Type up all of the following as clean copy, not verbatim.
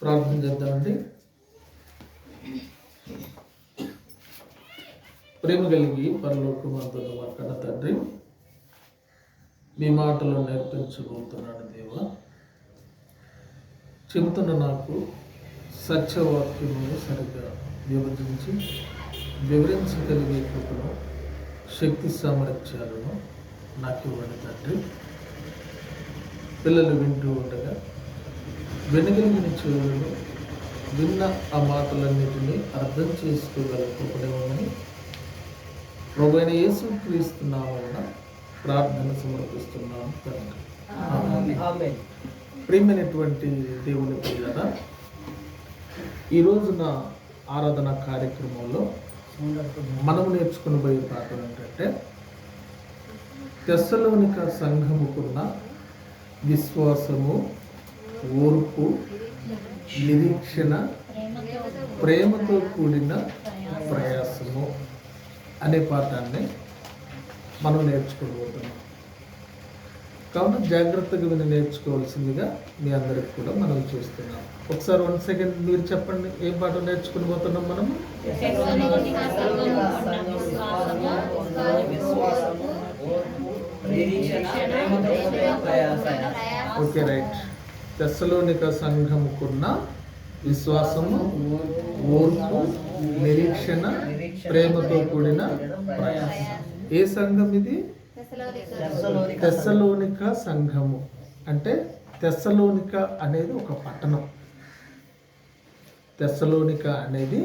ప్రార్థన చేద్దామండి. ప్రేమ కలిగి పరలోకమందున్న మా కన్న తండ్రి, మీ మాటలు నేర్పించబోతున్నాడు దేవా. చెబుతున్న నాకు సత్యవాక్యమును సరిగ్గా వివరించగలిగే కృపను, శక్తి సామర్థ్యాలను నాకు ఇవ్వండి తండ్రి. పిల్లలు వింటూ ఉండగా వెనుగలిగిన చెవులను విన్న ఆ మాటలన్నిటినీ అర్థం చేసుకోగల కృపనివ్వమని ప్రభువైన యేసుక్రీస్తు నామమున ప్రార్థన సమర్పిస్తున్నాను తండ్రి. ప్రియమైనటువంటి దేవుని పిల్లరా, ఈ రోజున ఆరాధన కార్యక్రమంలో మనము నేర్చుకునబోయే పాఠం ఏంటంటే, తెస్సలోనిక సంఘముకున్న విశ్వాసము, ఓర్పు, నిరీక్షణ, ప్రేమతో కూడిన ప్రయాసము అనే పాఠాన్ని మనం నేర్చుకోబోతున్నాం. కావున జాగ్రత్తగా విని నేర్చుకోవాల్సిందిగా మీ అందరికి కూడా మనం చూస్తున్నాం. ఒకసారి 1 సెకండ్ మీరు చెప్పండి, ఏం పాఠం నేర్చుకుని పోతున్నాం మనము? Okay, right. తెస్సలోనిక సంఘముకున్న విశ్వాసము, ఓర్పు, నిరీక్షణ, ప్రేమతో కూడిన ప్రయాసం. ఏ సంఘం ఇది? తెస్సలోనిక సంఘము. అంటే తెస్సలోనిక అనేది ఒక పట్టణం. తెస్సలోనిక అనేది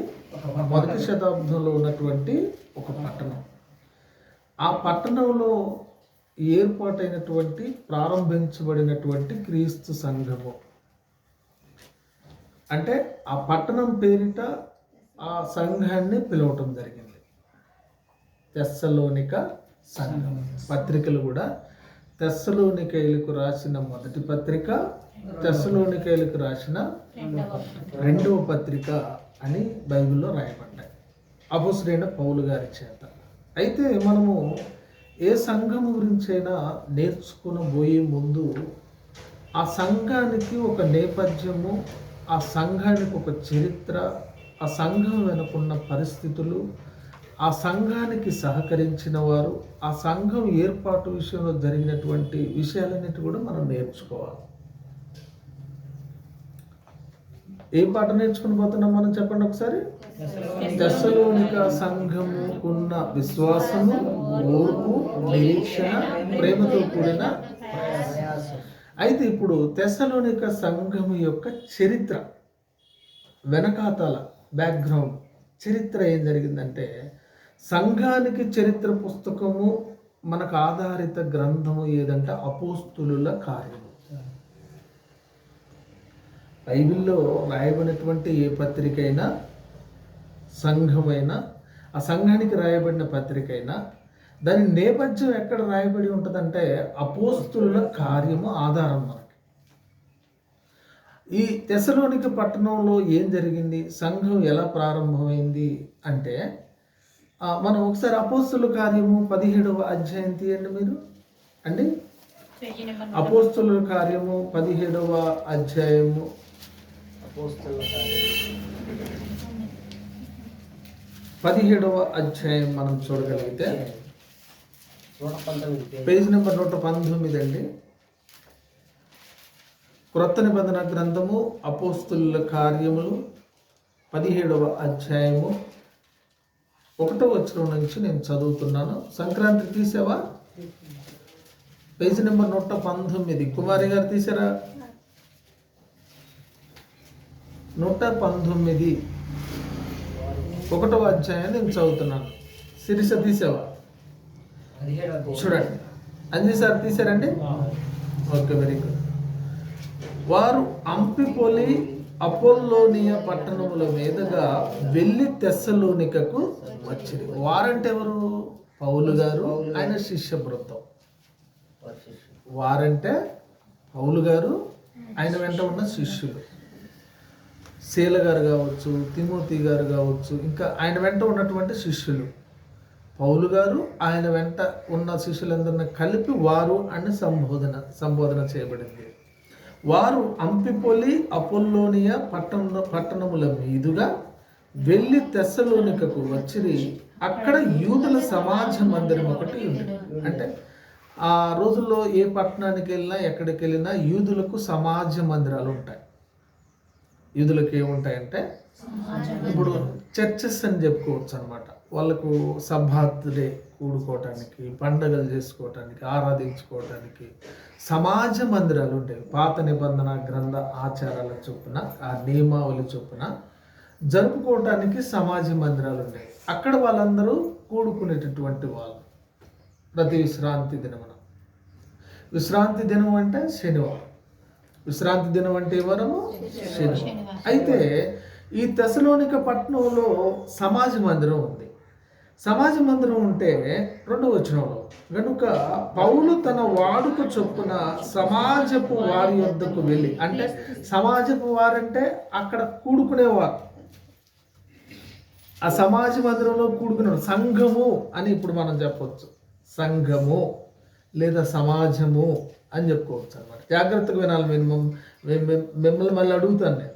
1వ శతాబ్దంలో ఉన్నటువంటి ఒక పట్టణం. ఆ పట్టణంలో ఏర్పాటైనటువంటి, ప్రారంభించబడినటువంటి క్రీస్తు సంఘము. అంటే ఆ పట్టణం పేరిట ఆ సంఘాన్ని పిలవటం జరిగింది, తెస్సలోనిక సంఘం. పత్రికలు కూడా తెస్సలోనికైలకు రాసిన మొదటి పత్రిక, తెస్సలోనికైలకు రాసిన 2వ పత్రిక అని బైబిల్లో రాయబడ్డాయి అపోస్తలుడైన పౌలు గారి చేత. అయితే మనము ఏ సంఘం గురించైనా నేర్చుకునబోయే ముందు ఆ సంఘానికి ఒక నేపథ్యము, ఆ సంఘానికి ఒక చరిత్ర, ఆ సంఘం వెనుకున్న పరిస్థితులు, ఆ సంఘానికి సహకరించిన వారు, ఆ సంఘం ఏర్పాటు విషయంలో జరిగినటువంటి విషయాలన్నిటి కూడా మనం నేర్చుకోవాలి. ఏ పాట నేర్చుకుని పోతున్నాం మనం చెప్పండి ఒకసారి? తెస్సలోనిక సంఘముకున్న విశ్వాసము, ఓర్పు, నిరీక్షణ, ప్రేమతో కూడిన ప్రయాసం. అయితే ఇప్పుడు తెస్సలోనిక సంఘము యొక్క చరిత్ర, వెనకాతల బ్యాక్గ్రౌండ్ చరిత్ర ఏం జరిగిందంటే, సంఘానికి చరిత్ర పుస్తకము మనకు ఆధారిత గ్రంథము ఏదంటే అపోస్తులుల కార్యము. బైబిల్లో రాయబడినటువంటి ఏ పత్రిక అయినా, సంఘమైనా, ఆ సంఘానికి రాయబడిన పత్రిక అయినా దాని నేపథ్యం ఎక్కడ రాయబడి ఉంటుందంటే అపోస్తులుల కార్యము ఆధారం మనకి. ఈ తెస్సలోనిక పట్టణంలో ఏం జరిగింది, సంఘం ఎలా ప్రారంభమైంది అంటే, మనం ఒకసారి అపోస్తుల కార్యము 17వ అధ్యాయం తీయండి మీరు అండి. అపోస్తుల కార్యము 17వ అధ్యాయము, 17వ అధ్యాయం మనం చూడగలిగితే పేజ్ నెంబర్ 119 అండి. క్రొత్త నిబంధన గ్రంథము అపోస్తుల కార్యములు 17వ అధ్యాయము 1వ వచనం నుంచి నేను చదువుతున్నాను. సంక్రాంతి తీసావా? Page number 119. కుమారి గారు తీసారా? 119 1వ అధ్యాయం నేను చదువుతున్నాను. శిరీష తీసావా? చూడండి. అంజీ సార్ తీసారండి? Okay, very good. వారు అంఫిపొలి, అపోల్లోనియ పట్టణముల మీదుగా వెళ్ళి తెస్సలోనికకు వచ్చింది. వారంటే ఎవరు? పౌలు గారు, ఆయన శిష్య బృందం. వారంటే పౌలు గారు, ఆయన వెంట ఉన్న శిష్యులు. శీల గారు కావచ్చు, తిమోతి గారు కావచ్చు, ఇంకా ఆయన వెంట ఉన్నటువంటి శిష్యులు. పౌలు గారు ఆయన వెంట ఉన్న శిష్యులందరినీ కలిపి వారు అని సంబోధన చేయబడింది. వారు అంపిపొలి అపోల్లోనియ పట్టణముల మీదుగా వెళ్ళి తెస్సలోనికకు వచ్చిరి. అక్కడ యూదుల సమాజ మందిరం ఒకటి ఉంది. అంటే ఆ రోజుల్లో ఏ పట్టణానికి వెళ్ళినా ఎక్కడికి వెళ్ళినా యూదులకు సమాజ మందిరాలు ఉంటాయి. యూదులకు ఏముంటాయంటే ఇప్పుడు చర్చెస్ అని చెప్పుకోవచ్చు అనమాట. వాళ్ళకు సబ్బాత్ డే కూడుకోవటానికి, పండగలు చేసుకోవటానికి, ఆరాధించుకోవటానికి సమాజ మందిరాలు ఉంటాయి. పాత నిబంధన గ్రంథ ఆచారాల చొప్పున, ఆ నియమావళి చొప్పున జరుపుకోవటానికి సమాజ మందిరాలు ఉంటాయి. అక్కడ వాళ్ళందరూ కూడుకునేటటువంటి వాళ్ళు ప్రతి విశ్రాంతి దినమున. విశ్రాంతి దినం అంటే శనివారం. విశ్రాంతి దినం అంటే ఎవరము? శనివారం. అయితే ఈ తెస్సలోనిక పట్టణంలో సమాజ మందిరం ఉంది. సమాజ మందిరం ఉంటే 2వ వచనంలో, కనుక పౌలు తన వాడుక చొప్పున సమాజపు వారి వద్దకు వెళ్ళి, అంటే సమాజపు వారంటే అక్కడ కూడుకునేవారు, ఆ సమాజ మందిరంలో కూడుకునేవారు. సంఘము అని ఇప్పుడు మనం చెప్పవచ్చు. సంఘము లేదా సమాజము అని చెప్పుకోవచ్చు అనమాట. జాగ్రత్తగా వినాలి. మిమ్మల్ని మళ్ళీ అడుగుతాను నేను.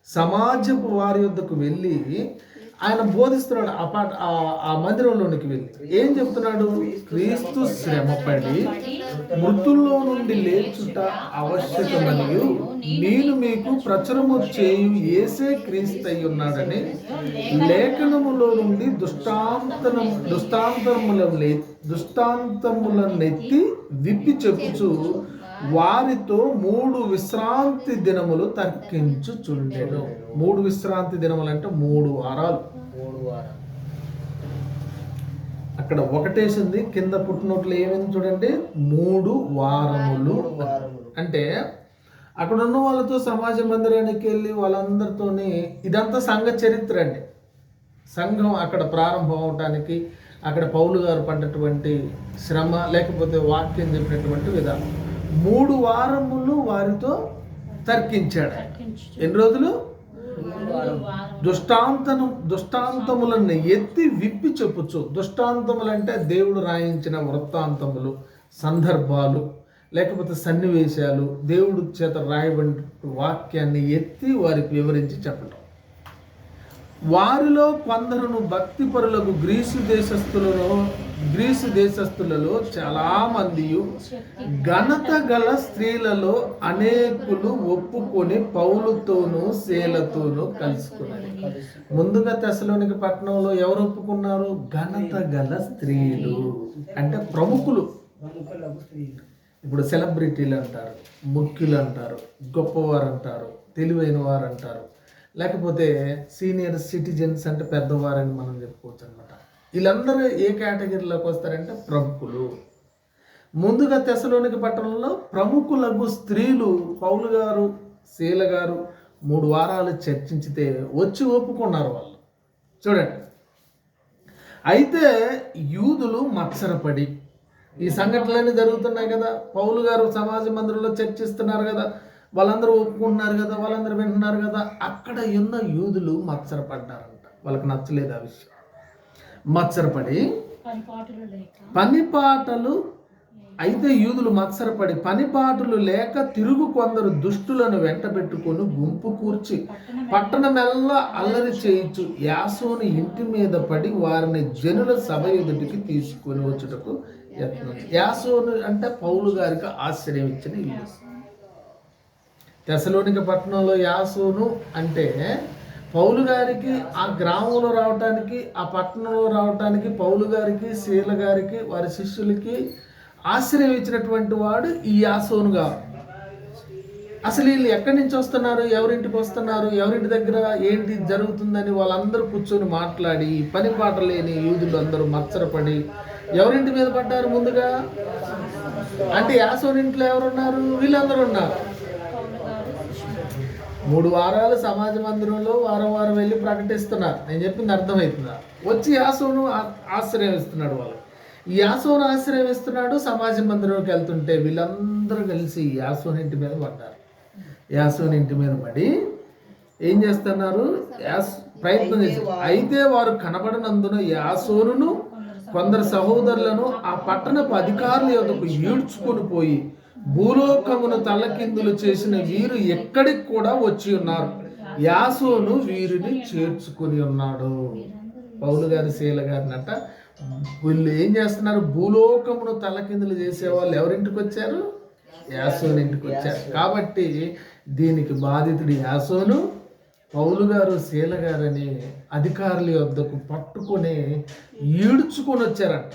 సమాజపు వారి వద్దకు వెళ్ళి ఆయన బోధిస్తున్నాడు. ఆ మందిరంలోనికి వెళ్ళి ఏం చెప్తున్నాడు? క్రీస్తు శ్రమపడి మృతుల్లో నుండి లేచుట ఆవశ్యకమనియు నేను మీకు ప్రచురము చేయు యేసే క్రీస్తు అయి ఉన్నాడని లేఖనములో నుండి దృష్టాంతములనెత్తి విప్పి చెప్పుచు వారితో 3 విశ్రాంతి దినములు తర్కించుచుండెను. 3 విశ్రాంతి దినములు అంటే 3 వారాలు. అక్కడ ఒకటేసింది, కింద పుట్టినోట్లు ఏమైంది చూడండి, 3 వారములు. అంటే అక్కడ ఉన్న వాళ్ళతో సమాజ మందిరానికి వెళ్ళి వాళ్ళందరితోని, ఇదంతా సంఘ చరిత్ర అండి. సంఘం అక్కడ ప్రారంభం అవటానికి అక్కడ పౌలు గారు పడ్డటువంటి శ్రమ, లేకపోతే వాక్యం చెప్పినటువంటి విధానం. 3 వారములు వారితో తర్కించాడు. ఎన్ని రోజులు? దృష్టాంతములను ఎత్తి విప్పి చెప్పుచు. దృష్టాంతములు అంటే దేవుడు రాయించిన వృత్తాంతములు, సందర్భాలు, లేకపోతే సన్నివేశాలు, దేవుడు చేత రాయబడిన వాక్యాన్ని ఎత్తి వారికి వివరించి చెప్పటం. వారిలో కొందరును భక్తిపరులకు గ్రీసు దేశస్థులలో చాలా మంది, ఘనత గల స్త్రీలలో అనేకులు ఒప్పుకొని పౌలుతోనూ శీలతోనూ కలుసుకున్నారు. ముందుగా తెస్సలోనిక పట్టణంలో ఎవరు ఒప్పుకున్నారు? ఘనత గల స్త్రీలు అంటే ప్రముఖులు. ఇప్పుడు సెలబ్రిటీలు అంటారు, ముఖ్యులు అంటారు, గొప్పవారు అంటారు, తెలివైన వారు అంటారు, లేకపోతే సీనియర్ సిటిజన్స్ అంటే పెద్దవారని మనం చెప్పుకోవచ్చు అనమాట. వీళ్ళందరూ ఏ కేటగిరీలోకి వస్తారంటే ప్రముఖులు. ముందుగా తెస్సలోనిక పట్టణంలో ప్రముఖులకు స్త్రీలు పౌలు గారు, శీల గారు 3 వారాలు చర్చించితే వచ్చి ఒప్పుకున్నారు వాళ్ళు. చూడండి, అయితే యూదులు మత్సరపడి, ఈ సంఘటనలన్నీ జరుగుతున్నాయి కదా, పౌలు గారు సమాజ మందిరంలో చర్చిస్తున్నారు కదా, వాళ్ళందరూ ఒప్పుకుంటున్నారు కదా, వాళ్ళందరూ వింటున్నారు కదా, అక్కడ ఉన్న యూదులు మత్సరపడ్డారంట. వాళ్ళకి నచ్చలేదు ఆ విషయం. మత్సరపడి పనిపాటలు, అయితే యూదులు మత్సరపడి పనిపాటులు లేక తిరుగు కొందరు దుష్టులను వెంట పెట్టుకొని గుంపు కూర్చి పట్టణమెల్లా అల్లరి చేయించు యాసోను ఇంటి మీద పడి వారిని జనుల సభ ఎదుటికి తీసుకొని వచ్చుటకు యత్నం. యాసోను అంటే పౌలు గారికి ఆశ్రయం ఇచ్చిన ఇల్లు. తెస్సలోనిక పట్టణంలో యాసోను అంటే పౌలు గారికి ఆ గ్రామంలో రావటానికి, ఆ పట్టణంలో రావటానికి పౌలు గారికి, శీల గారికి, వారి శిష్యులకి ఆశ్రయం ఇచ్చినటువంటి వాడు ఈ యాసోను గారు. అసలు వీళ్ళు ఎక్కడి నుంచి వస్తున్నారు, ఎవరింటికి వస్తున్నారు, ఎవరింటి దగ్గర ఏంటి జరుగుతుందని వాళ్ళందరూ కూర్చొని మాట్లాడి, పని పాట లేని యూదులు అందరూ మత్సరపడి ఎవరింటి మీద పడ్డారు? ముందుగా అంటే యాసోను ఇంట్లో ఎవరున్నారు? వీళ్ళందరూ ఉన్నారు. 3 వారాలు సమాజ మందిరంలో వారం వెళ్ళి ప్రకటిస్తున్నారు. నేను చెప్పింది అర్థమవుతుందా? వచ్చి యాసోను ఆశ్రయం ఇస్తున్నాడు. వాళ్ళు ఈ యాసోను ఆశ్రయం ఇస్తున్నాడు. సమాజ మందిరంకి వెళ్తుంటే వీళ్ళందరూ కలిసి యాసోను ఇంటి మీద పడ్డారు. యాసోను ఇంటి మీద పడి ఏం చేస్తున్నారు? ప్రయత్నం చేశారు. అయితే వారు కనబడనందున యాసోనును కొందరు సహోదరులను ఆ పట్టణపు అధికారుల యొద్దకు ఈడ్చుకొని పోయి భూలోకమును తలకిందులు చేసిన వీరు ఎక్కడికి కూడా వచ్చి ఉన్నారు. యాసోను వీరిని చేర్చుకుని ఉన్నాడు. పౌలు గారి శీల గారినట వీళ్ళు ఏం చేస్తున్నారు? భూలోకమును తలకిందులు చేసేవాళ్ళు ఎవరింటికి వచ్చారు? యాసోను ఇంటికి వచ్చారు. కాబట్టి దీనికి బాధితుడు యాసోను. పౌలు గారు శీల గారని అధికారుల వద్దకు పట్టుకొని ఈడ్చుకొని వచ్చారంట.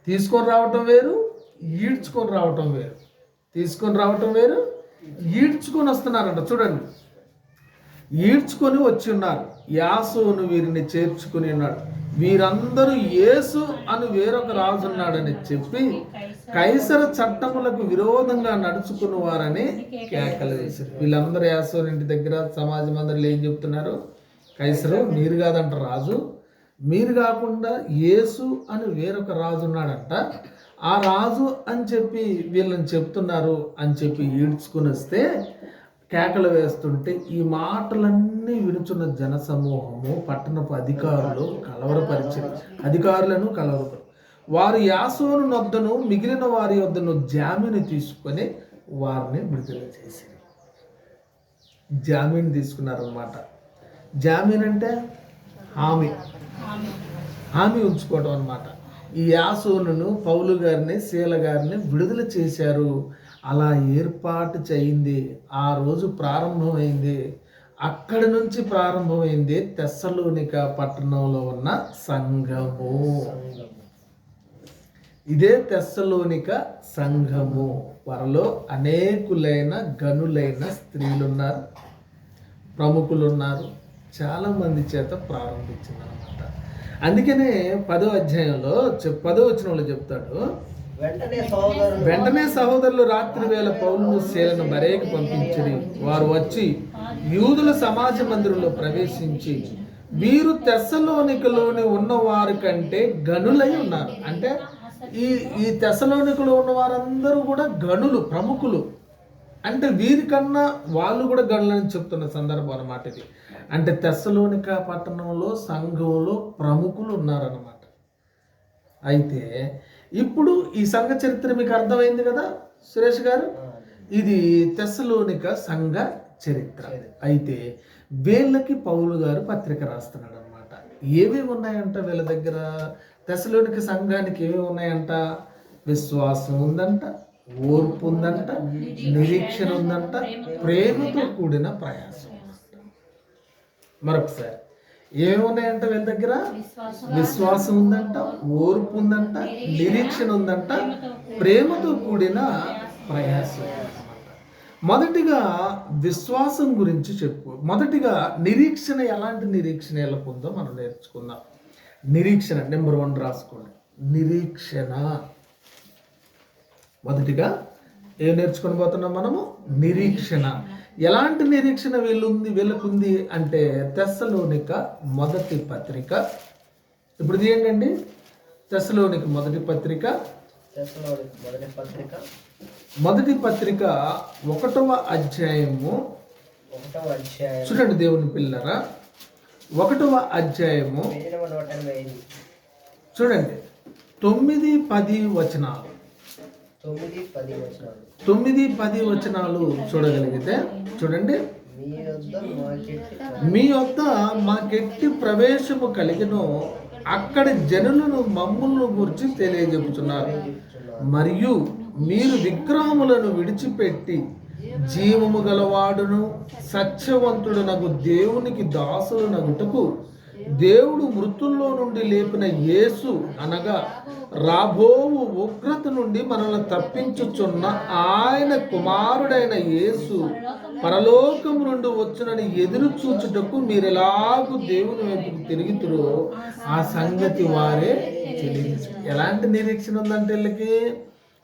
తీసుకొని రావటం వేరు, ఈడ్చుకొని రావటం వేరు. తీసుకొని రావటం వేరు, ఈడ్చుకొని వస్తున్నారంట. చూడండి, ఈడ్చుకొని వచ్చి ఉన్నారు. యాసోను వీరిని చేర్చుకుని ఉన్నాడు. వీరందరూ యేసు అని వేరొక రాజు ఉన్నాడని చెప్పి కైసర చట్టములకు విరోధంగా నడుచుకున్న వారని కేకలు వేశారు. వీళ్ళందరూ యాసోను ఇంటి దగ్గర సమాజ మందిరంలో ఏం చెప్తున్నారు? కైసరు మీరు కాదంట రాజు, మీరు కాకుండా యేసు అని వేరొక రాజు ఉన్నాడంట, ఆ రాజు అని చెప్పి వీళ్ళని చెప్తున్నారు అని చెప్పి ఈడ్చుకుని వస్తే కేకలు వేస్తుంటే ఈ మాటలన్నీ వినుచున్న జనసమూహము పట్టణపు అధికారులను కలవరపరి వారు యాసోను నొద్దను మిగిలిన వారి వద్దను జామీను తీసుకొని వారిని విడుదల చేశారు. జామీన్ తీసుకున్నారన్నమాట. జామీన్ అంటే హామీ ఉంచుకోవడం అన్నమాట. ఈ యాసోనును పౌలు గారిని శీల గారిని విడుదల చేశారు. అలా ఏర్పాటు చేయింది. ఆ రోజు ప్రారంభమైంది. అక్కడి నుంచి ప్రారంభమైంది తెస్సలోనిక పట్టణంలో ఉన్న సంఘము. ఇదే తెస్సలోనిక సంఘము. వారిలో అనేకులైన గనులైన స్త్రీలున్నారు, ప్రముఖులున్నారు. చాలామంది చేత ప్రారంభించింది అనమాట. అందుకనే 10వ అధ్యాయంలో 10వ వచనంలో చెప్తాడు, వెంటనే సహోదరులు రాత్రి వేళ పౌలును శీలను బరేకి పంపించిరి. వారు వచ్చి యూదుల సమాజ మందిరంలో ప్రవేశించి వీరు తెస్సలోనికలోని ఉన్నవారి కంటే గనులై ఉన్నారు. అంటే ఈ తెస్సలోనికలో ఉన్న వారందరూ కూడా గనులు, ప్రముఖులు. అంటే వీరికన్నా వాళ్ళు కూడా గనులని చెప్తున్న సందర్భం అన్నమాట ఇది. అంటే తెస్సలోనిక పట్టణంలో సంఘంలో ప్రముఖులు ఉన్నారన్నమాట. అయితే ఇప్పుడు ఈ సంఘ చరిత్ర మీకు అర్థమైంది కదా సురేష్ గారు? ఇది తెస్సలోనిక సంఘ చరిత్ర. అయితే వీళ్ళకి పౌలు గారు పత్రిక రాస్తున్నాడు అనమాట. ఏమేమి ఉన్నాయంట వీళ్ళ దగ్గర? తెస్సలోనిక సంఘానికి ఏమేమి ఉన్నాయంట? విశ్వాసం ఉందంట, ఓర్పు ఉందంట, నిరీక్షణ ఉందంట, ప్రేమతో కూడిన ప్రయాసం. మరొకసారి ఏమేమి ఉన్నాయంట వీళ్ళ దగ్గర? విశ్వాసం ఉందంట, ఓర్పు ఉందంట, నిరీక్షణ ఉందంట, ప్రేమతో కూడిన ప్రయాసం. మొదటిగా విశ్వాసం గురించి మొదటిగా నిరీక్షణ, ఎలాంటి నిరీక్షణ ఎలా ఉందో మనం నేర్చుకుందాం. నిరీక్షణ నెంబర్ 1 రాసుకోండి. నిరీక్షణ. మొదటిగా ఏం నేర్చుకొని పోతున్నాం మనము? నిరీక్షణ. ఎలాంటి నిరీక్షణ వీళ్ళకుంది అంటే తెస్సలోనిక మొదటి పత్రిక. ఇప్పుడు ఇది ఏంటండి? తెస్సలోనిక మొదటి పత్రిక 1వ అధ్యాయము. చూడండి దేవుని పిల్లరా, 1వ అధ్యాయము చూడండి 9-10 వచనాలు. 9-10 వచనాలు చూడగలిగితే చూడండి. మీ వద్ద మాకెట్టి ప్రవేశము కలిగినో అక్కడి జనులను మమ్ములను గురించి తెలియజెప్పుతున్నారు. మరియు మీరు విగ్రహములను విడిచిపెట్టి జీవము గలవాడును సత్యవంతుడునగు దేవునికి దాసులనగుటకు దేవుడు మృతుల్లో నుండి లేపిన యేసు అనగా రాబోవు ఉగ్రత నుండి మనల్ని తప్పించుచున్న ఆయన కుమారుడైన యేసు పరలోకము నుండి వచ్చునని ఎదురు చూచుటకు మీరు ఎలాగూ దేవుని వైపుకు తిరుగుతురో ఆ సంగతి వారే తెలియదు. ఎలాంటి నిరీక్షణ ఉందంటే వీళ్ళకి?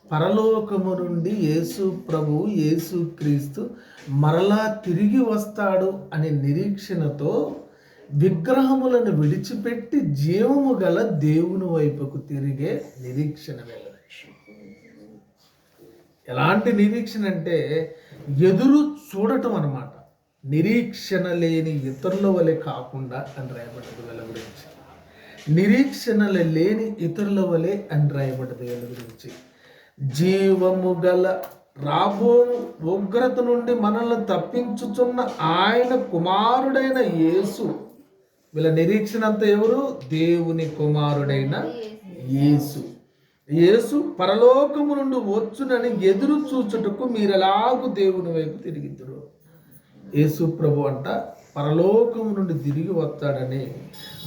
పరలోకము నుండి యేసు ప్రభు, యేసు క్రీస్తు మరలా తిరిగి వస్తాడు అనే నిరీక్షణతో విగ్రహములను విడిచిపెట్టి జీవము గల దేవుని వైపుకు తిరిగే నిరీక్షణ వెళ్ళదు. ఎలాంటి నిరీక్షణ అంటే ఎదురు చూడటం అన్నమాట. నిరీక్షణ లేని ఇతరుల వలె కాకుండా అని రాయబడ్డది వీళ్ళ గురించి. నిరీక్షణలు లేని ఇతరుల వలె అని రాయబడ్డది వీళ్ళ గురించి. జీవము గల రాబో ఉగ్రత నుండి మనల్ని తప్పించుచున్న ఆయన కుమారుడైన యేసు. వీళ్ళ నిరీక్షణ అంతా ఎవరు? దేవుని కుమారుడైన యేసు. యేసు పరలోకము నుండి వచ్చునని ఎదురు చూచుటకు మీరెలాగూ దేవుని వైపు తిరిగిద్దురు. యేసు ప్రభు అంట పరలోకము నుండి తిరిగి వస్తాడని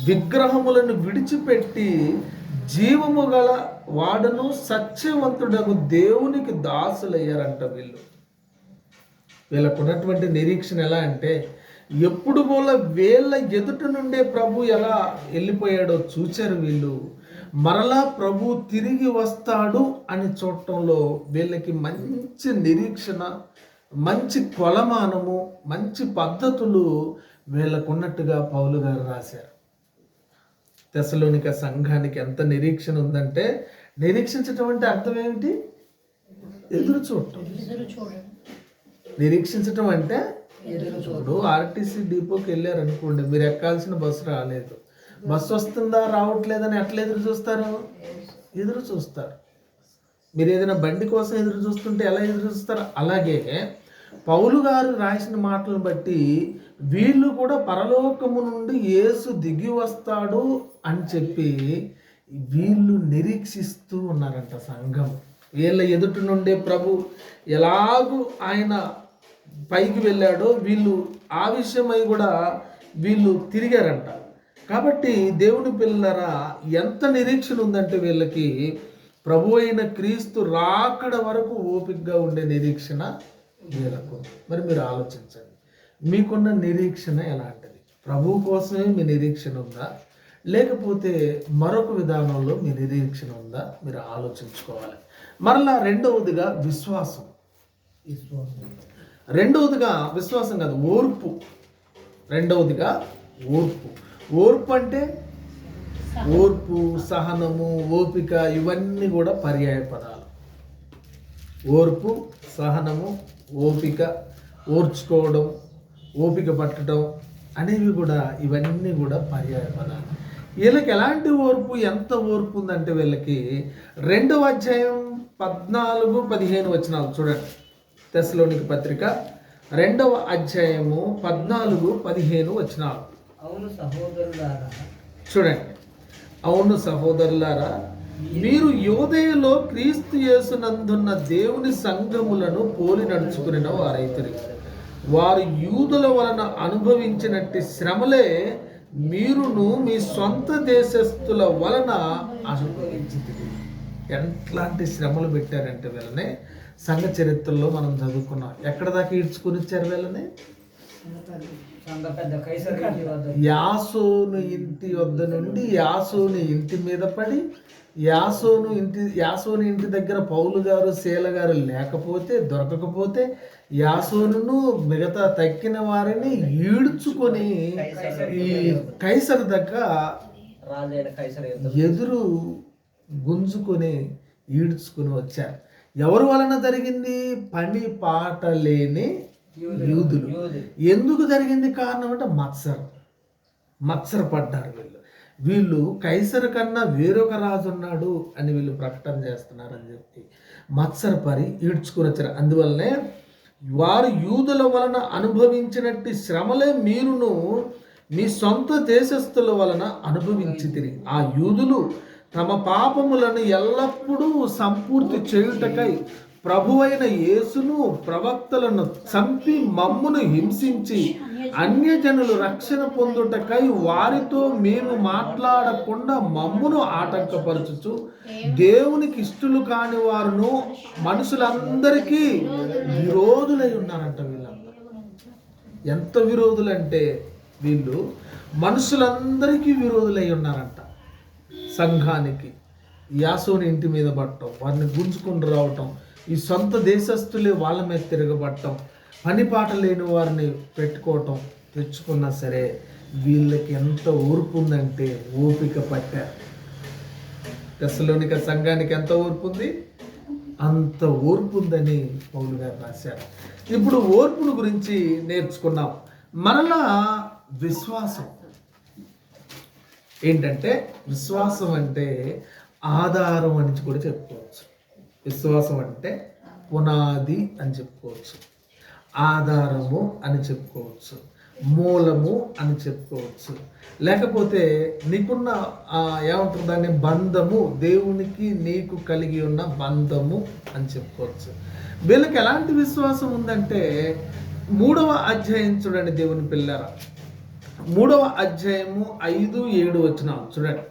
విగ్రహములను విడిచిపెట్టి జీవము గల వాడును సత్యవంతుడకు దేవునికి దాసులయ్యారంట వీళ్ళు. వీళ్ళకు ఉన్నటువంటి నిరీక్షణ ఎలా అంటే, ఎప్పుడు కూడా వీళ్ళ ఎదుట నుండే ప్రభు ఎలా వెళ్ళిపోయాడో చూచారు వీళ్ళు. మరలా ప్రభు తిరిగి వస్తాడు అని చూడటంలో వీళ్ళకి మంచి నిరీక్షణ, మంచి కొలమానము, మంచి పద్ధతులు వీళ్ళకు ఉన్నట్టుగా పౌలు గారు రాశారు. తెస్సలోనిక సంఘానికి ఎంత నిరీక్షణ ఉందంటే, నిరీక్షించటం అంటే అర్థం ఏమిటి? ఎదురు చూడటం. నిరీక్షించటం అంటే ఇప్పుడు ఆర్టీసీ డిపోకి వెళ్ళారు అనుకోండి, మీరు ఎక్కాల్సిన బస్సు రాలేదు, బస్సు వస్తుందా రావట్లేదని ఎట్లా ఎదురు చూస్తారు? ఎదురు చూస్తారు. మీరు ఏదైనా బండి కోసం ఎదురు చూస్తుంటే ఎలా ఎదురు చూస్తారు? అలాగే పౌలు గారు రాసిన మాటలను బట్టి వీళ్ళు కూడా పరలోకము నుండి యేసు దిగి వస్తాడు అని చెప్పి వీళ్ళు నిరీక్షిస్తూ ఉన్నారంట సంఘం. వీళ్ళ ఎదుటి నుండే ప్రభు ఎలాగూ ఆయన పైకి వెళ్ళాడో వీళ్ళు ఆ విషయమై కూడా వీళ్ళు తిరిగారంట. కాబట్టి దేవుని పిల్లరా, ఎంత నిరీక్షణ ఉందంటే వీళ్ళకి ప్రభు అయిన క్రీస్తు రాకడ వరకు ఓపికగా ఉండే నిరీక్షణ వీళ్ళకు. మరి మీరు ఆలోచించండి, మీకున్న నిరీక్షణ ఎలాంటిది? ప్రభు కోసమే మీ నిరీక్షణ ఉందా, లేకపోతే మరొక విధానంలో మీ నిరీక్షణ ఉందా? మీరు ఆలోచించుకోవాలి. మరలా రెండవదిగా విశ్వాసం. రెండవదిగా విశ్వాసం కాదు, ఓర్పు. రెండవదిగా ఓర్పు. ఓర్పు అంటే ఓర్పు, సహనము, ఓపిక, ఇవన్నీ కూడా పర్యాయ పదాలు. ఓర్పు, సహనము, ఓపిక, ఓర్చుకోవడం, ఓపిక పట్టడం అనేవి కూడా, ఇవన్నీ కూడా పర్యాయ పదాలు. వీళ్ళకి ఎలాంటి ఓర్పు, ఎంత ఓర్పు ఉందంటే వీళ్ళకి 2వ అధ్యాయం 14-15 వచనాలు చూడండి. తెస్సలోనిక పత్రిక 2వ అధ్యాయము 14-15 వచనాలు. అవును సహోదరులారా, చూడండి. అవును సహోదరులారా, మీరు యోదయలో క్రీస్తు యేసునందున్న దేవుని సంఘములను పోలి నడుచుకుని వారైతురు. వారు యూదుల వలన అనుభవించినట్టి శ్రమలే మీరును మీ సొంత దేశస్థుల వలన అనుభవించింది. ఎట్లాంటి శ్రమలు పెట్టారంటే వీళ్ళని సంఘ చరిత్రలో మనం చదువుకున్నాం. ఎక్కడ దాకా ఈడ్చుకుని ఇచ్చారు వీళ్ళని? యాసోను ఇంటి వద్ద నుండి యాసోను ఇంటి మీద పడి, యాసోను ఇంటి దగ్గర పౌలు గారు, శీల గారు లేకపోతే, దొరకకపోతే యాసోనును మిగతా తక్కిన వారిని ఈడ్చుకొని ఈ కైసరు దగ్గర ఎదురు గుంజుకొని ఈడ్చుకుని వచ్చారు. ఎవరి వలన జరిగింది? పని పాట లేని యూదులు. ఎందుకు జరిగింది? కారణం అంటే మత్సర పడ్డారు వీళ్ళు కైసరు కన్నా వేరొక రాజు ఉన్నాడు అని వీళ్ళు ప్రకటన చేస్తున్నారని చెప్పి మత్సరపరి ఈడ్చుకుని వచ్చారు. అందువల్లనే వారు యూదుల వలన అనుభవించినట్టు శ్రమలే మీరును మీ సొంత దేశస్థుల వలన అనుభవించితిరి. ఆ యూదులు తమ పాపములను ఎల్లప్పుడూ సంపూర్తి చేయుటకై ప్రభువైన యేసును ప్రవక్తలను చంపి మమ్మును హింసించి అన్యజనులు రక్షణ పొందుటకై వారితో మేము మాట్లాడకుండా మమ్మును ఆటంకపరచుచు దేవునికి ఇష్టలు కాని వారును మనుషులందరికీ విరోధులై ఉన్నారంట. వీళ్ళందరూ ఎంత విరోధులంటే వీళ్ళు మనుషులందరికీ విరోధులై ఉన్నారంట. సంఘానికి యాసోని ఇంటి మీద పట్టడం, వారిని గుంజుకుని రావటం, ఈ సొంత దేశస్తులే వాళ్ళ మీద తిరగబట్టడం, పనిపాట లేని వారిని పెట్టుకోవటం, తెచ్చుకున్నా సరే వీళ్ళకి ఎంత ఓర్పు ఉందంటే ఓపిక పట్టారు. తెస్సలోనిక సంఘానికి ఎంత ఓర్పు ఉంది? అంత ఓర్పు ఉందని పౌలు గారు రాశారు. ఇప్పుడు ఓర్పును గురించి నేర్చుకున్నాం. మరలా విశ్వాసం ఏంటంటే, విశ్వాసం అంటే ఆధారం అని కూడా చెప్పుకోవచ్చు. విశ్వాసం అంటే పునాది అని చెప్పుకోవచ్చు, ఆధారము అని చెప్పుకోవచ్చు, మూలము అని చెప్పుకోవచ్చు, లేకపోతే నీకున్న ఏమంటారు దాన్ని, బంధము, దేవునికి నీకు కలిగి ఉన్న బంధము అని చెప్పుకోవచ్చు. వీళ్ళకి ఎలాంటి విశ్వాసం ఉందంటే 3వ అధ్యాయం చూడండి దేవుని పిల్లరా, 3వ అధ్యాయము 5-7 వచనాలు చూడండి.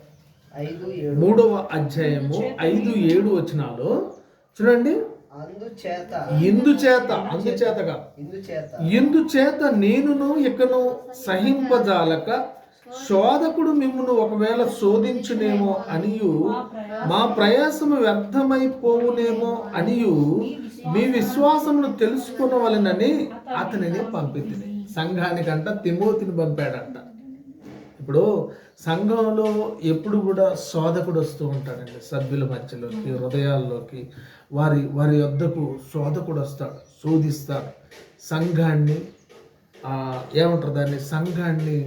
3వ అధ్యాయము 5-7 వచనాలు చూడండి. ఇందుచేత నేనును ఇకను సహింపజాలక శోధకుడు మిమ్మును ఒకవేళ శోధించునేమో అనియు మా ప్రయాసము వ్యర్థమైపోవునేమో అనియు మీ విశ్వాసమును తెలుసుకునవలెనని అతనిని పంపింది. సంఘానికంట తిమోతిని పంపాడంట. ఇప్పుడు సంఘంలో ఎప్పుడు కూడా శోధకుడు వస్తూ ఉంటాడండి, సభ్యుల మధ్యలోకి, హృదయాల్లోకి, వారి యొద్దకు శోధకుడు వస్తాడు, శోధిస్తాడు. సంఘాన్ని ఏమంటారు దాన్ని, సంఘాన్ని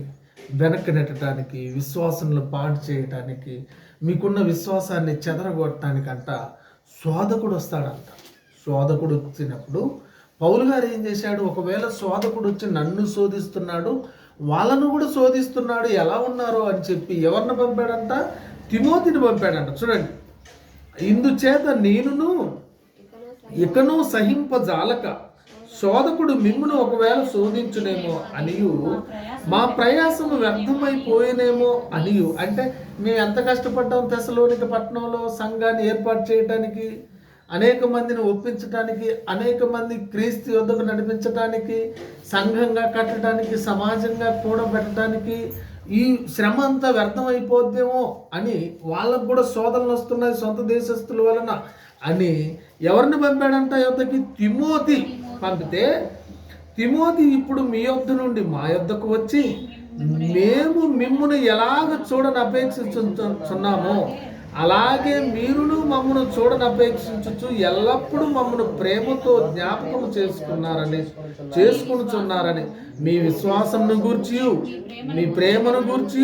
వెనక్కి నెట్టడానికి, విశ్వాసంలో పాడు చేయటానికి, మీకున్న విశ్వాసాన్ని చెదరగొట్టడానికంట శోధకుడు వస్తాడంట. శోధకుడు వచ్చినప్పుడు పౌలు గారు ఏం చేశాడు, ఒకవేళ శోధకుడు వచ్చి నన్ను శోధిస్తున్నాడు, వాళ్ళను కూడా శోధిస్తున్నాడు, ఎలా ఉన్నారో అని చెప్పి ఎవరిని పంపాడంట, తిమోతిని పంపాడంట. చూడండి, ఇందుచేత నేనును ఇకను సహింపజాలక శోధకుడు మిమ్మును ఒకవేళ శోధించునేమో అనియు మా ప్రయాసము వ్యర్థమైపోయేనేమో అనియు. అంటే మేము ఎంత కష్టపడ్డాం తెస్సలోనిక పట్టణంలో సంఘాన్ని ఏర్పాటు చేయడానికి, అనేక మందిని ఒప్పించడానికి, అనేక మంది క్రీస్తు యొద్దకు నడిపించడానికి, సంఘంగా కట్టడానికి, సమాజంగా కూడబెట్టడానికి, ఈ శ్రమ అంతా వ్యర్థమైపోద్దేమో అని వాళ్ళకు కూడా శోధనలు వస్తున్నాయి సొంత దేశస్తుల వలన అని ఎవరిని పంపాడంట యొద్దకి, తిమోతి పంపితే, తిమోతి ఇప్పుడు మీ యొద్ద నుండి మా యొద్దకు వచ్చి మేము మిమ్మును ఎలాగ చూడని అపేక్షించున్నామో అలాగే మీరును మమ్మను చూడని అపేక్షించు ఎల్లప్పుడూ మమ్మను ప్రేమతో జ్ఞాపకం చేసుకున్నారని మీ విశ్వాసంను గూర్చి, మీ ప్రేమను గూర్చి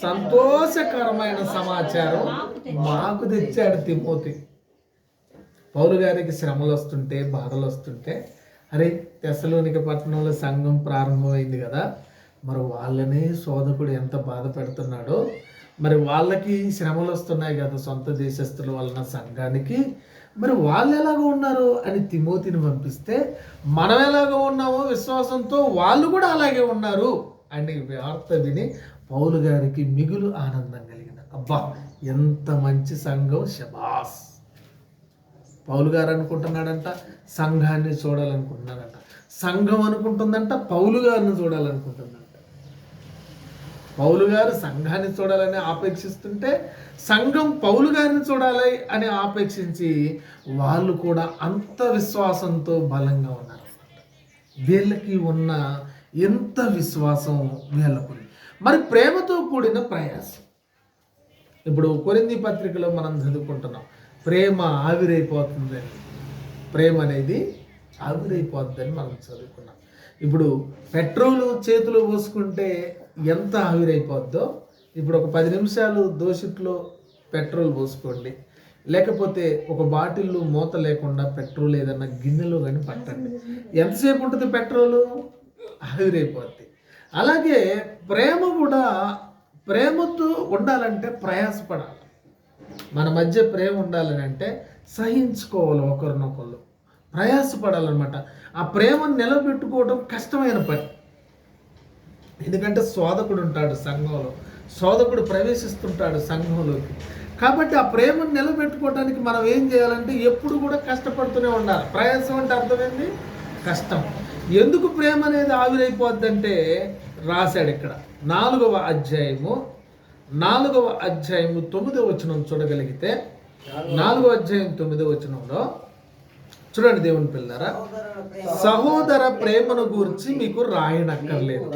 సంతోషకరమైన సమాచారం మాకు తెచ్చాడు తిమోతి. పౌలు గారికి శ్రమలు వస్తుంటే, బాధలు వస్తుంటే, అరే తెస్సలోనిక పట్టణంలో సంఘం ప్రారంభమైంది కదా, మరి వాళ్ళనే శోధకుడు ఎంత బాధ పెడుతున్నాడో, మరి వాళ్ళకి శ్రమలు వస్తున్నాయి కదా సొంత దేశస్తుల వలన సంఘానికి, మరి వాళ్ళు ఎలాగో ఉన్నారు అని తిమోతిని పంపిస్తే, మనం ఎలాగో ఉన్నామో విశ్వాసంతో వాళ్ళు కూడా అలాగే ఉన్నారు అని వార్త విని పౌలు గారికి మిగులు ఆనందం కలిగింది. అబ్బా ఎంత మంచి సంఘం, శబాస్. పౌలు గారు అనుకుంటున్నాడంట సంఘాన్ని చూడాలనుకుంటున్నాడంట, సంఘం అనుకుంటుందంట పౌలు గారిని చూడాలనుకుంటుందంట. పౌలు గారు సంఘాన్ని చూడాలని ఆపేక్షిస్తుంటే సంఘం పౌలు గారిని చూడాలి అని ఆపేక్షించి వాళ్ళు కూడా అంత విశ్వాసంతో బలంగా ఉన్నారు. వీళ్ళకి ఉన్న ఎంత విశ్వాసం వీళ్ళకు, మరి ప్రేమతో కూడిన ప్రయాసం. ఇప్పుడు కొరింథీ పత్రికలో మనం చదువుకుంటున్నాం, ప్రేమ ఆవిరైపోతుందని, ప్రేమ అనేది ఆవిరైపోతుందని మనం చదువుకున్నాం. ఇప్పుడు పెట్రోలు చేతిలో పోసుకుంటే ఎంత ఆవిరైపోద్దో, ఇప్పుడు ఒక 10 నిమిషాలు దోషిట్లో పెట్రోల్ పోసుకోండి, లేకపోతే ఒక బాటిల్లో మూత లేకుండా పెట్రోల్ ఏదన్నా గిన్నెలో కానీ పట్టండి, ఎంతసేపు ఉంటుంది పెట్రోలు, ఆవిరైపోద్ది. అలాగే ప్రేమ కూడా, ప్రేమతో ఉండాలంటే ప్రయాసపడాలి. మన మధ్య ప్రేమ ఉండాలని అంటే సహించుకోవాలి, ఒకరినొకరు ప్రయాసపడాలన్నమాట. ఆ ప్రేమను నిలబెట్టుకోవడం కష్టమైన పని. ఎందుకంటే శోధకుడు ఉంటాడు సంఘంలో, శోధకుడు ప్రవేశిస్తుంటాడు సంఘంలోకి. కాబట్టి ఆ ప్రేమను నిలబెట్టుకోవడానికి మనం ఏం చేయాలంటే ఎప్పుడు కూడా కష్టపడుతూనే ఉండాలి. ప్రయాసం అంటే అర్థమైంది, కష్టం. ఎందుకు ప్రేమ అనేది ఆవిరైపోద్దంటే రాశాడు ఇక్కడ 4వ అధ్యాయము 9వ వచనం చూడగలిగితే, 4వ అధ్యాయం 9వ వచనంలో చూడండి దేవుని పిల్లరా, సహోదర ప్రేమను గూర్చి మీకు రాయనక్కర్లేదు,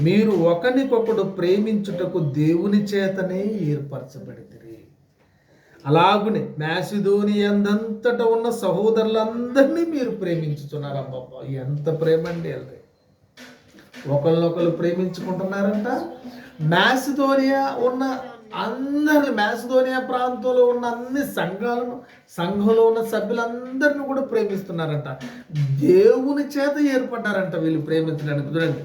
మీరు ఒకరికొకడు ప్రేమించుటకు దేవుని చేతనే ఏర్పరచబడితిరి. అలాగునే మాసిదోనియందంతట ఉన్న సహోదరులందరినీ మీరు ప్రేమించుతున్నారు. అబ్బా ఎంత ప్రేమ అండి, ఒకళ్ళొకళ్ళు ప్రేమించుకుంటున్నారంట. మాసిదోనియా ఉన్న అందరిని మాసిదోనియా ప్రాంతంలో ఉన్న అన్ని సంఘాలను, సంఘంలో ఉన్న సభ్యులందరినీ కూడా ప్రేమిస్తున్నారంట. దేవుని చేత ఏర్పడ్డారంట వీళ్ళు ప్రేమించడానికి. చూడండి,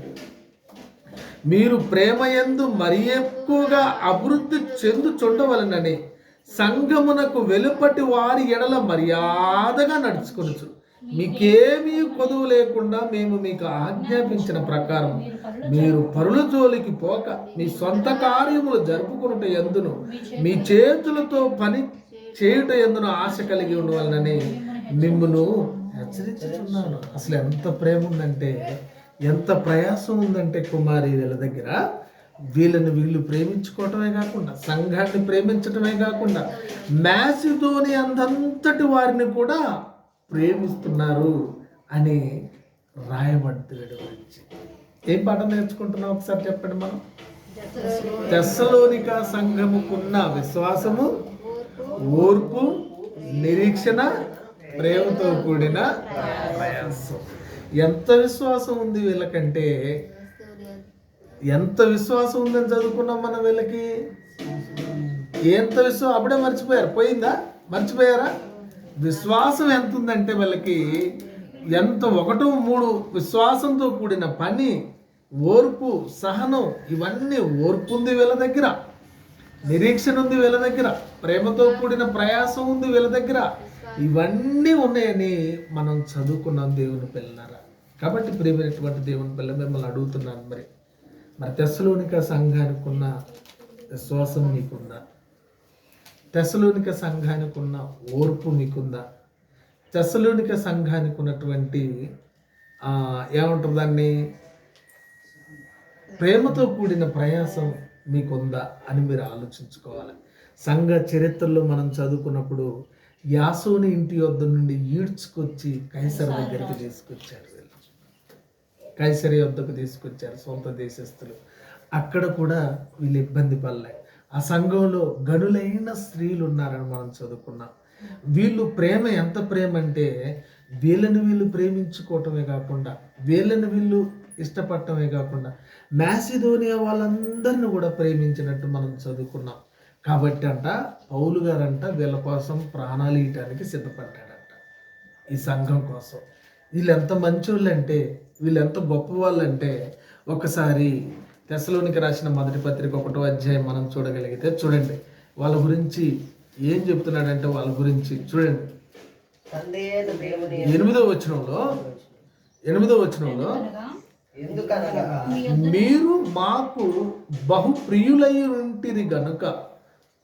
మీరు ప్రేమ యందు మరి ఎక్కువగా అభివృద్ధి చెందుచుండవలెనని సంఘమునకు వెలుపటి వారి ఎడల మర్యాదగా నడుచుకొనొచ్చు. మీకేమీ కొదువు లేకుండా మేము మీకు ఆజ్ఞాపించిన ప్రకారం మీరు పరుల జోలికి పోక మీ సొంత కార్యములు జరుపుకున్నట ఎందును మీ చేతులతో పని చేయుట ఎందును ఆశ కలిగి ఉండవాలని మిమ్మును హెచ్చరించుతున్నాను. అసలు ఎంత ప్రేమ ఉందంటే, ఎంత ప్రయాసం ఉందంటే కుమారి వీళ్ళ దగ్గర. వీళ్ళని వీళ్ళు ప్రేమించుకోవటమే కాకుండా, సంఘాన్ని ప్రేమించటమే కాకుండా, మాసిదోనియా అంతటి వారిని కూడా ప్రేమిస్తున్నారు అని రాయబడ్డది. వీడి గురించి ఏం పాఠం నేర్చుకుంటున్నాం ఒకసారి చెప్పండి. మనం తెస్సలోనిక సంఘముకున్న విశ్వాసము, ఓర్పు, నిరీక్షణ, ప్రేమతో కూడిన ప్రయాసం. ఎంత విశ్వాసం ఉంది వీళ్ళకంటే, ఎంత విశ్వాసం ఉందని చదువుకున్నాం మనం. వీళ్ళకి ఎంత విశ్వాసం, అప్పుడే మర్చిపోయారు. పోయిందా? మర్చిపోయారా? విశ్వాసం ఎంత ఉందంటే వీళ్ళకి, ఎంత 1, 3 విశ్వాసంతో కూడిన పని, ఓర్పు, సహనం, ఇవన్నీ. ఓర్పు ఉంది వీళ్ళ దగ్గర, నిరీక్షణ ఉంది వీళ్ళ దగ్గర, ప్రేమతో కూడిన ప్రయాసం ఉంది వీళ్ళ దగ్గర. ఇవన్నీ ఉన్నాయని మనం చదువుకున్నాం దేవుని పిల్లలారా. కాబట్టి ప్రియమైనటువంటి దేవుని పిల్ల, మిమ్మల్ని అడుగుతున్నాను, మరి తెస్సలోనిక సంఘానికి ఉన్న విశ్వాసం మీకుందా? తెస్సలోనిక సంఘానికి ఉన్న ఓర్పు మీకుందా? తెస్సలోనిక సంఘానికి ఉన్నటువంటి ఏమంటారు దాన్ని, ప్రేమతో కూడిన ప్రయాసం మీకుందా అని మీరు ఆలోచించుకోవాలి. సంఘ చరిత్రలో మనం చదువుకున్నప్పుడు యాసోని ఇంటి వద్ద నుండి ఈడ్చుకొచ్చి కైసర్ దగ్గరికి తీసుకొచ్చారు. వీళ్ళు కైసరి వద్దకు తీసుకొచ్చారు సొంత దేశస్తులు. అక్కడ కూడా వీళ్ళు ఇబ్బంది పడలే. ఆ సంఘంలో గనులైన స్త్రీలు ఉన్నారని మనం చదువుకున్నాం. వీళ్ళు ప్రేమ ఎంత ప్రేమ అంటే, వీళ్ళని వీళ్ళు ప్రేమించుకోవటమే కాకుండా, వీళ్ళని వీళ్ళు ఇష్టపడటమే కాకుండా, మాసిదోనియా వాళ్ళందరినీ కూడా ప్రేమించినట్టు మనం చదువుకున్నాం. కాబట్టి పౌలు గారంట వీళ్ళ కోసం ప్రాణాలు ఇయటానికి సిద్ధపడ్డాడంట, ఈ సంఘం కోసం. వీళ్ళు ఎంత మంచోళ్ళు అంటే, వీళ్ళు ఎంత గొప్ప వాళ్ళు అంటే, ఒకసారి తెస్సలోనిక రాసిన మొదటి పత్రిక 1వ అధ్యాయం మనం చూడగలిగితే, చూడండి వాళ్ళ గురించి ఏం చెప్తున్నాడంటే, వాళ్ళ గురించి చూడండి. 8వ వచనంలో మీరు మాకు బహు ప్రియులై ఉంటిరి గనుక,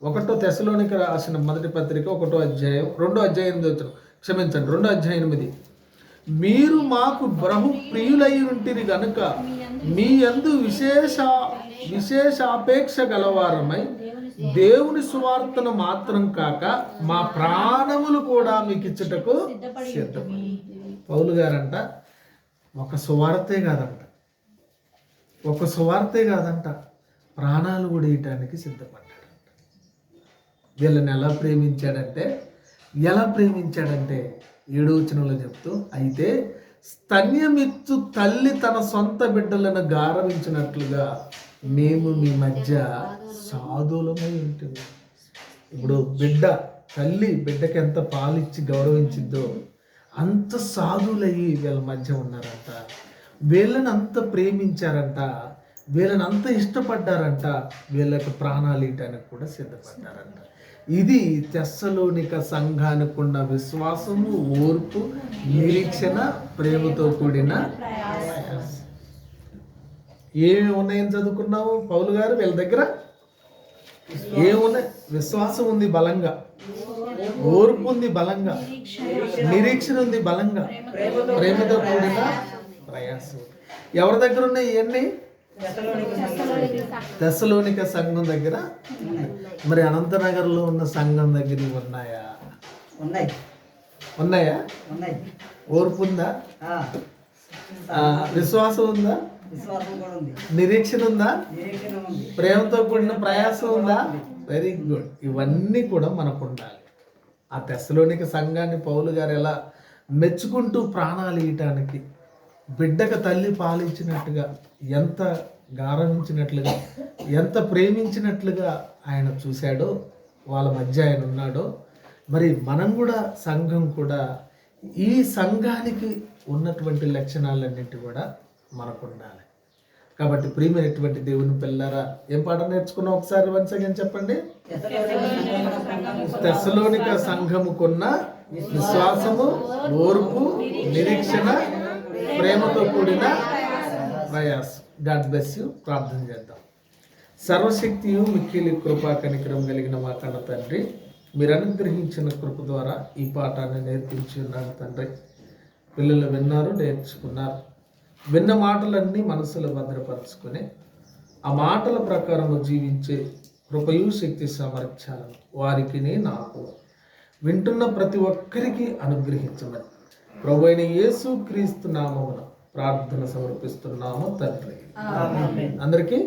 1వ తెస్సలోనిక రాసిన మొదటి పత్రిక 1వ అధ్యాయం 2వ అధ్యాయం 8వ వచనం, క్షమించండి 2వ అధ్యాయం 8. మీరు మాకు బహు ప్రియులై ఉంటిరి గనుక మీ యందు విశేషాపేక్ష గలవారమై దేవుని సువార్తను మాత్రం కాక మా ప్రాణములు కూడా మీకు ఇచ్చుటకు సిద్ధపడి. పౌలు గారంట ఒక సువార్తే కాదంట, ప్రాణాలు కూడా ఇయటానికి సిద్ధపడ్డాడంట. వీళ్ళని ఎలా ప్రేమించాడంటే 7వ వచనంలో చెప్తూ, అయితే స్తన్యమిచ్చు తల్లి తన సొంత బిడ్డలను గారవించినట్లుగా మేము మీ మధ్య సాధులమై ఉంటుంది. ఇప్పుడు తల్లి బిడ్డకి ఎంత పాలిచ్చి గౌరవించిద్దో అంత సాధులయ్యి వీళ్ళ మధ్య ఉన్నారంట. వీళ్ళని అంత ప్రేమించారంట, వీళ్ళని అంత ఇష్టపడ్డారంట, వీళ్ళకి ప్రాణాలు ఇయటానికి కూడా సిద్ధపడ్డారంట. ఇది తెస్సలోనిక సంఘానికి ఉన్న విశ్వాసము, ఓర్పు, నిరీక్షణ, ప్రేమతో కూడిన ప్రయాసం. ఏమి ఉన్నాయని చదువుకున్నాము పౌలు గారు వీళ్ళ దగ్గర? ఏమున్నాయి? విశ్వాసం ఉంది బలంగా, ఓర్పు ఉంది బలంగా, నిరీక్షణ ఉంది బలంగా, ప్రేమతో కూడిన ప్రయాసం. ఎవరి దగ్గర ఉన్నాయి ఇవన్నీ? తెస్సలోనిక సంఘం దగ్గర. మరి అనంతనగర్లో ఉన్న సంఘం దగ్గర ఉన్నాయా? ఉన్నాయా? ఓర్పు ఉందా? విశ్వాసం ఉందా? నిరీక్షణ ఉందా? ప్రేమతో కూడిన ప్రయాసం ఉందా? Very good. ఇవన్నీ కూడా మనకు ఉండాలి. ఆ తెస్సలోనిక సంఘాన్ని పౌలు గారు ఎలా మెచ్చుకుంటూ ప్రాణాలు ఇయటానికి, బిడ్డకు తల్లి పాలించినట్టుగా, ఎంత గారవించినట్లుగా, ఎంత ప్రేమించినట్లుగా ఆయన చూశాడో, వాళ్ళ మధ్య ఆయన ఉన్నాడో, మరి మనం కూడా సంఘం కూడా ఈ సంఘానికి ఉన్నటువంటి లక్షణాలన్నింటి కూడా మనకు ఉండాలి. కాబట్టి ప్రియమైనటువంటి దేవుని పిల్లారా, ఏం పాట నేర్చుకున్నాం ఒకసారి వన్స్ అగైన్ చెప్పండి. తెస్సలోనిక సంఘముకున్న విశ్వాసము, ఓర్పు, నిరీక్షణ, ప్రేమతో కూడిన ప్రయాసం. God bless you. ప్రార్థన చేద్దాం. సర్వశక్తియు మిక్కిలి కృపా కనికరం కలిగిన మా కన్న తండ్రి, మీరు అనుగ్రహించిన కృప ద్వారా ఈ పాఠాన్ని నేర్పించి ఉన్నాను తండ్రి. పిల్లలు విన్నారు, నేర్చుకున్నారు. విన్న మాటలన్నీ మనసులో భద్రపరచుకొని ఆ మాటల ప్రకారము జీవించే కృపయు శక్తి సామర్థ్యాలను వారికి నాకు వింటున్న ప్రతి ఒక్కరికి అనుగ్రహించమని ప్రభువైన యేసు క్రీస్తు నామమున ప్రార్థన సమర్పిస్తున్నాము తండ్రి. అందరికీ